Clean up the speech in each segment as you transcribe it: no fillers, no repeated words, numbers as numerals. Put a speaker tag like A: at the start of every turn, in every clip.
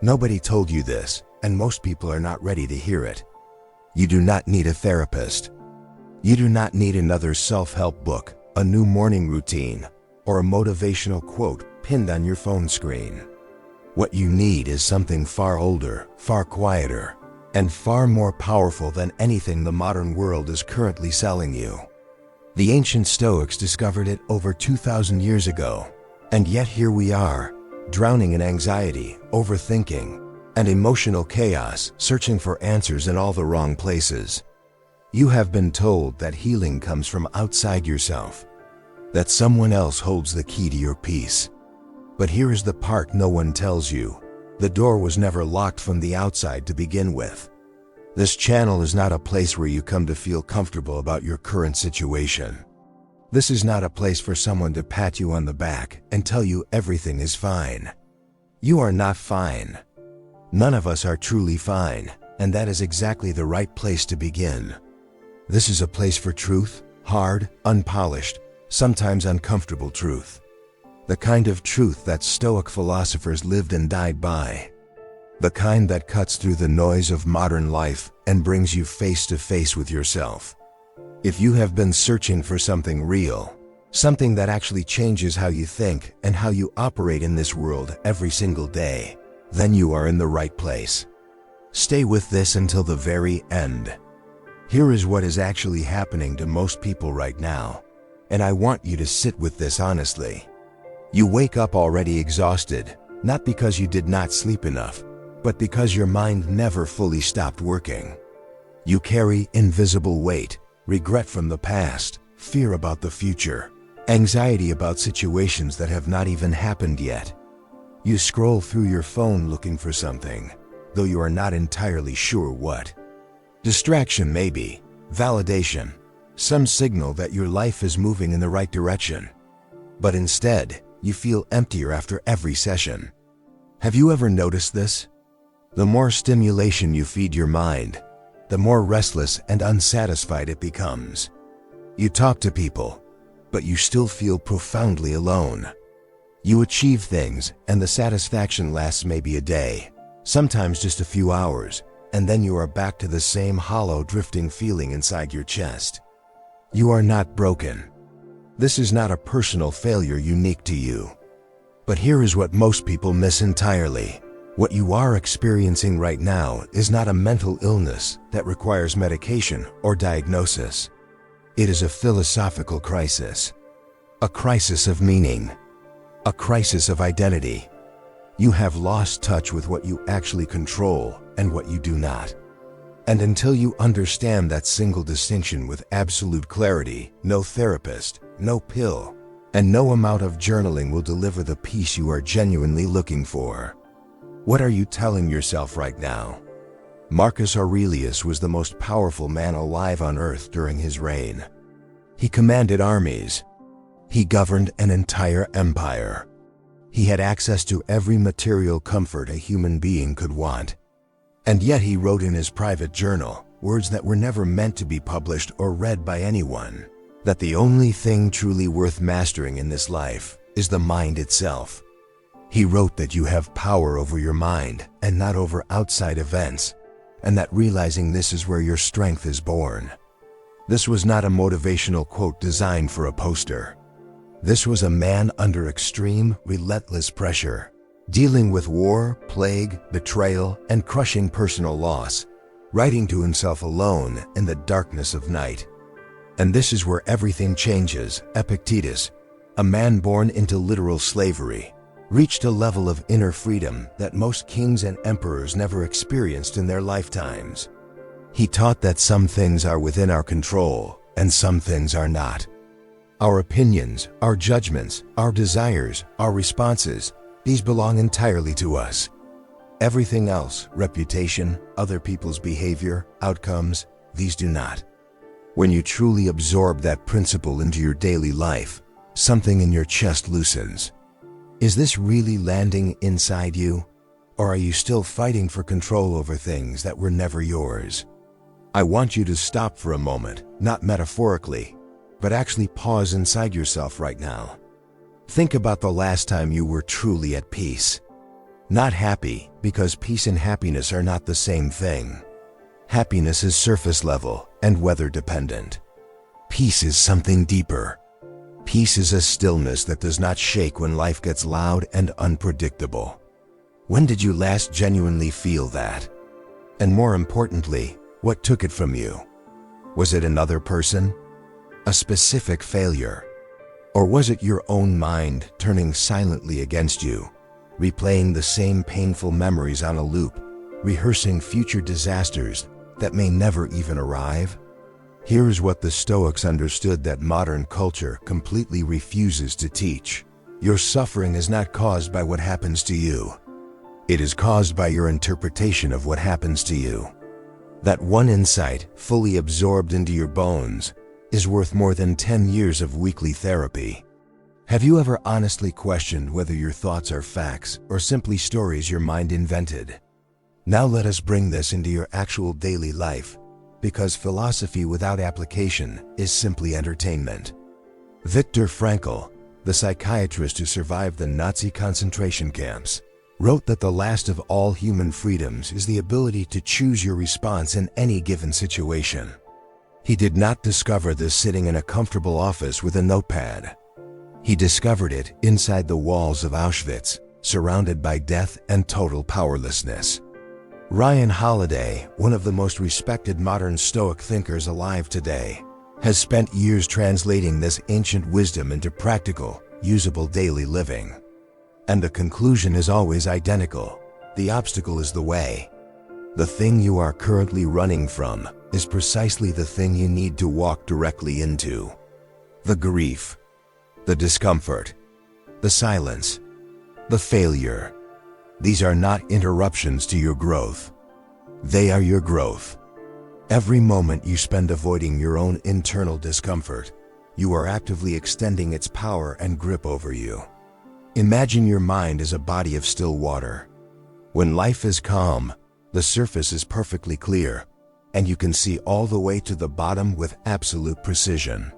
A: Nobody told you this, and most people are not ready to hear it. You do not need a therapist. You do not need another self-help book, a new morning routine, or a motivational quote pinned on your phone screen. What you need is something far older, far quieter, and far more powerful than anything the modern world is currently selling you. The ancient Stoics discovered it over 2,000 years ago, and yet here we are, drowning in anxiety, overthinking, and emotional chaos, searching for answers in all the wrong places. You have been told that healing comes from outside yourself, that someone else holds the key to your peace. But here is the part no one tells you. The door was never locked from the outside to begin with. This channel is not a place where you come to feel comfortable about your current situation. This is not a place for someone to pat you on the back and tell you everything is fine. You are not fine. None of us are truly fine, and that is exactly the right place to begin. This is a place for truth, hard, unpolished, sometimes uncomfortable truth. The kind of truth that Stoic philosophers lived and died by. The kind that cuts through the noise of modern life and brings you face to face with yourself. If you have been searching for something real, something that actually changes how you think and how you operate in this world every single day, then you are in the right place. Stay with this until the very end. Here is what is actually happening to most people right now, and I want you to sit with this honestly. You wake up already exhausted, not because you did not sleep enough, but because your mind never fully stopped working. You carry invisible weight, regret from the past, fear about the future, anxiety about situations that have not even happened yet. You scroll through your phone looking for something, though you are not entirely sure what. Distraction maybe, validation, some signal that your life is moving in the right direction. But instead, you feel emptier after every session. Have you ever noticed this? The more stimulation you feed your mind, the more restless and unsatisfied it becomes. You talk to people, but you still feel profoundly alone. You achieve things, and the satisfaction lasts maybe a day, sometimes just a few hours, and then you are back to the same hollow, drifting feeling inside your chest. You are not broken. This is not a personal failure unique to you. But here is what most people miss entirely. What you are experiencing right now is not a mental illness that requires medication or diagnosis. It is a philosophical crisis, a crisis of meaning, a crisis of identity. You have lost touch with what you actually control and what you do not. And until you understand that single distinction with absolute clarity, no therapist, no pill, and no amount of journaling will deliver the peace you are genuinely looking for. What are you telling yourself right now? Marcus Aurelius was the most powerful man alive on earth during his reign. He commanded armies. He governed an entire empire. He had access to every material comfort a human being could want. And yet he wrote in his private journal, words that were never meant to be published or read by anyone, that the only thing truly worth mastering in this life is the mind itself. He wrote that you have power over your mind and not over outside events, and that realizing this is where your strength is born. This was not a motivational quote designed for a poster. This was a man under extreme, relentless pressure, dealing with war, plague, betrayal, and crushing personal loss, writing to himself alone in the darkness of night. And this is where everything changes. Epictetus, a man born into literal slavery, reached a level of inner freedom that most kings and emperors never experienced in their lifetimes. He taught that some things are within our control and some things are not. Our opinions, our judgments, our desires, our responses, these belong entirely to us. Everything else, reputation, other people's behavior, outcomes, these do not. When you truly absorb that principle into your daily life, something in your chest loosens. Is this really landing inside you? Or are you still fighting for control over things that were never yours? I want you to stop for a moment, not metaphorically, but actually pause inside yourself right now. Think about the last time you were truly at peace. Not happy, because peace and happiness are not the same thing. Happiness is surface level and weather dependent. Peace is something deeper. Peace is a stillness that does not shake when life gets loud and unpredictable. When did you last genuinely feel that? And more importantly, what took it from you? Was it another person? A specific failure? Or was it your own mind turning silently against you, replaying the same painful memories on a loop, rehearsing future disasters that may never even arrive? Here's what the Stoics understood that modern culture completely refuses to teach. Your suffering is not caused by what happens to you. It is caused by your interpretation of what happens to you. That one insight, fully absorbed into your bones, is worth more than 10 years of weekly therapy. Have you ever honestly questioned whether your thoughts are facts or simply stories your mind invented? Now let us bring this into your actual daily life, because philosophy without application is simply entertainment. Viktor Frankl, the psychiatrist who survived the Nazi concentration camps, wrote that the last of all human freedoms is the ability to choose your response in any given situation. He did not discover this sitting in a comfortable office with a notepad. He discovered it inside the walls of Auschwitz, surrounded by death and total powerlessness. Ryan Holiday, one of the most respected modern Stoic thinkers alive today, has spent years translating this ancient wisdom into practical, usable daily living. And the conclusion is always identical. The obstacle is the way. The thing you are currently running from is precisely the thing you need to walk directly into. The grief, the discomfort, the silence, the failure. These are not interruptions to your growth. They are your growth. Every moment you spend avoiding your own internal discomfort, you are actively extending its power and grip over you. Imagine your mind as a body of still water. When life is calm, the surface is perfectly clear, and you can see all the way to the bottom with absolute precision.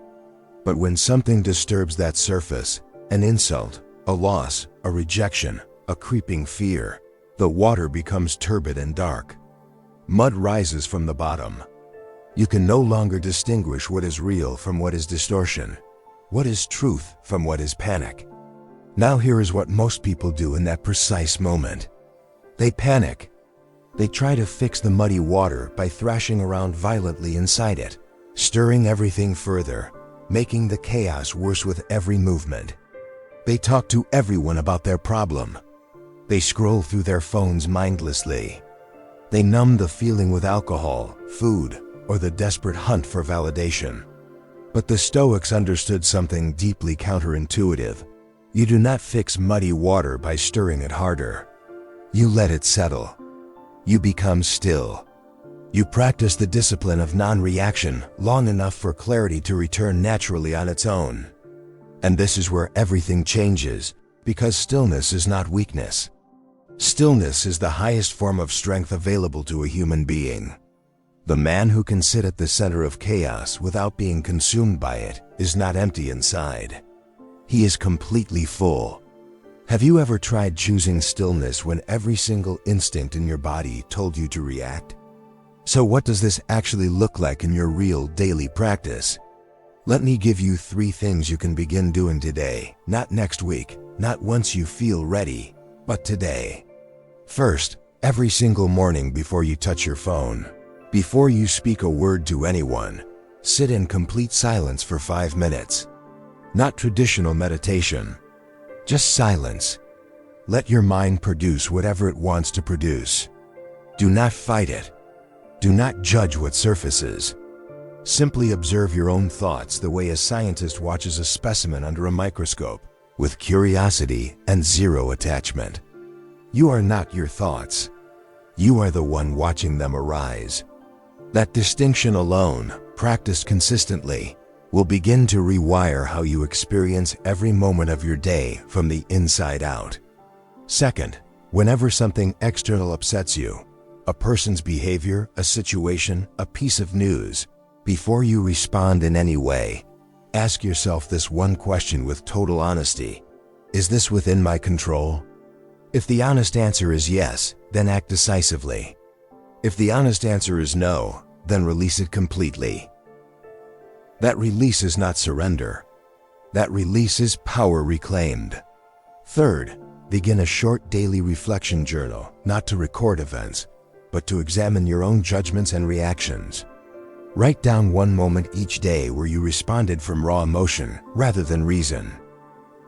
A: But when something disturbs that surface, an insult, a loss, a rejection, a creeping fear, the water becomes turbid and dark. Mud rises from the bottom. You can no longer distinguish what is real from what is distortion, what is truth from what is panic. Now here is what most people do in that precise moment. They panic. They try to fix the muddy water by thrashing around violently inside it, stirring everything further, making the chaos worse with every movement. They talk to everyone about their problem. They scroll through their phones mindlessly. They numb the feeling with alcohol, food, or the desperate hunt for validation. But the Stoics understood something deeply counterintuitive. You do not fix muddy water by stirring it harder. You let it settle. You become still. You practice the discipline of non-reaction long enough for clarity to return naturally on its own. And this is where everything changes, because stillness is not weakness. Stillness is the highest form of strength available to a human being. The man who can sit at the center of chaos without being consumed by it is not empty inside. He is completely full. Have you ever tried choosing stillness when every single instinct in your body told you to react? So what does this actually look like in your real daily practice? Let me give you 3 things you can begin doing today, not next week, not once you feel ready, but today. First, every single morning before you touch your phone, before you speak a word to anyone, sit in complete silence for 5 minutes. Not traditional meditation, just silence. Let your mind produce whatever it wants to produce. Do not fight it. Do not judge what surfaces. Simply observe your own thoughts the way a scientist watches a specimen under a microscope, with curiosity and zero attachment. You are not your thoughts. You are the one watching them arise. That distinction alone, practiced consistently, will begin to rewire how you experience every moment of your day from the inside out. Second, whenever something external upsets you, a person's behavior, a situation, a piece of news, before you respond in any way, ask yourself this one question with total honesty. Is this within my control? If the honest answer is yes, then act decisively. If the honest answer is no, then release it completely. That release is not surrender. That release is power reclaimed. Third, begin a short daily reflection journal, not to record events, but to examine your own judgments and reactions. Write down one moment each day where you responded from raw emotion rather than reason.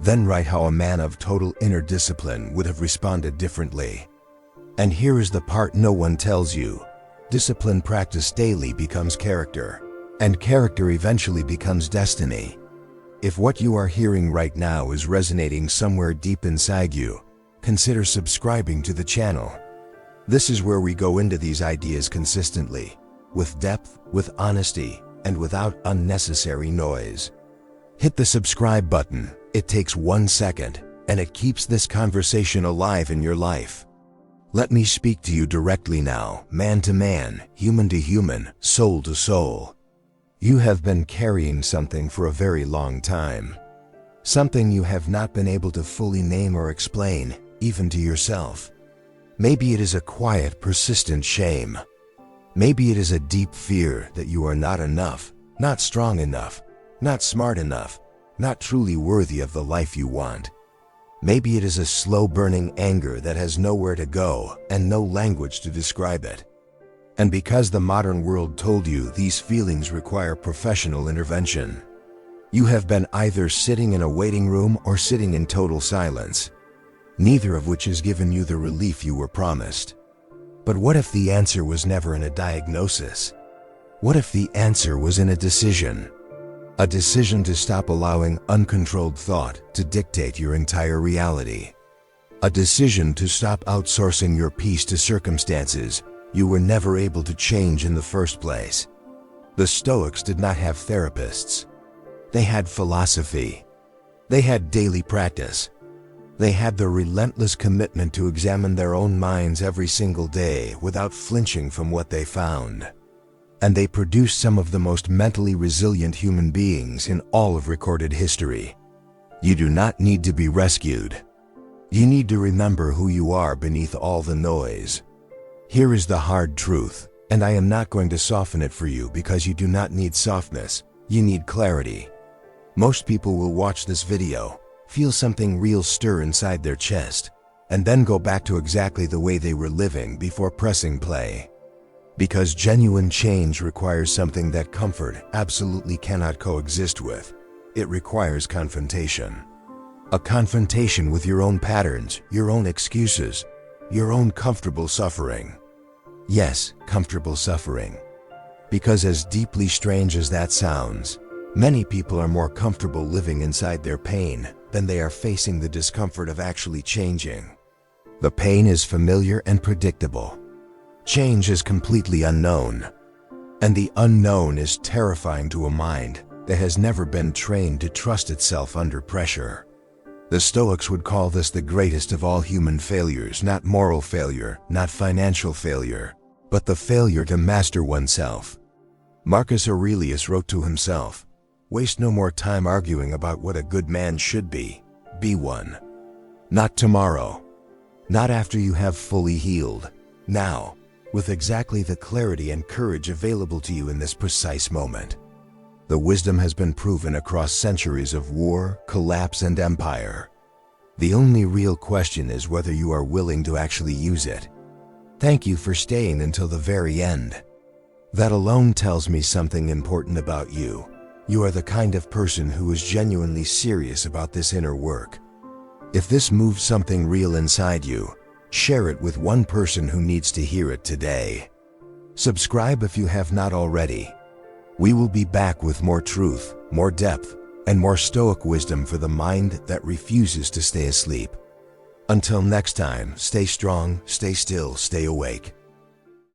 A: Then write how a man of total inner discipline would have responded differently. And here is the part no one tells you. Discipline practiced daily becomes character, and character eventually becomes destiny. If what you are hearing right now is resonating somewhere deep inside you, consider subscribing to the channel. This is where we go into these ideas consistently, with depth, with honesty, and without unnecessary noise. Hit the subscribe button. It takes 1 second, and it keeps this conversation alive in your life. Let me speak to you directly now, man to man, human to human, soul to soul. You have been carrying something for a very long time. Something you have not been able to fully name or explain, even to yourself. Maybe it is a quiet, persistent shame. Maybe it is a deep fear that you are not enough, not strong enough, not smart enough, not truly worthy of the life you want. Maybe it is a slow-burning anger that has nowhere to go and no language to describe it. And because the modern world told you these feelings require professional intervention, you have been either sitting in a waiting room or sitting in total silence, neither of which has given you the relief you were promised. But what if the answer was never in a diagnosis? What if the answer was in a decision? A decision to stop allowing uncontrolled thought to dictate your entire reality. A decision to stop outsourcing your peace to circumstances you were never able to change in the first place. The Stoics did not have therapists. They had philosophy. They had daily practice. They had the relentless commitment to examine their own minds every single day without flinching from what they found. And they produced some of the most mentally resilient human beings in all of recorded history. You do not need to be rescued. You need to remember who you are beneath all the noise. Here is the hard truth, and I am not going to soften it for you because you do not need softness, you need clarity. Most people will watch this video, feel something real stir inside their chest, and then go back to exactly the way they were living before pressing play. Because genuine change requires something that comfort absolutely cannot coexist with. It requires confrontation. A confrontation with your own patterns, your own excuses, your own comfortable suffering. Yes, comfortable suffering. Because as deeply strange as that sounds, many people are more comfortable living inside their pain than they are facing the discomfort of actually changing. The pain is familiar and predictable. Change is completely unknown, and the unknown is terrifying to a mind that has never been trained to trust itself under pressure. The Stoics would call this the greatest of all human failures, not moral failure, not financial failure, but the failure to master oneself. Marcus Aurelius wrote to himself, "Waste no more time arguing about what a good man should be one. Not tomorrow, not after you have fully healed, now, with exactly the clarity and courage available to you in this precise moment." The wisdom has been proven across centuries of war, collapse, and empire. The only real question is whether you are willing to actually use it. Thank you for staying until the very end. That alone tells me something important about you. You are the kind of person who is genuinely serious about this inner work. If this moves something real inside you, share it with one person who needs to hear it today. Subscribe if you have not already. We will be back with more truth, more depth, and more Stoic wisdom for the mind that refuses to stay asleep. Until next time, stay strong, stay still, stay awake.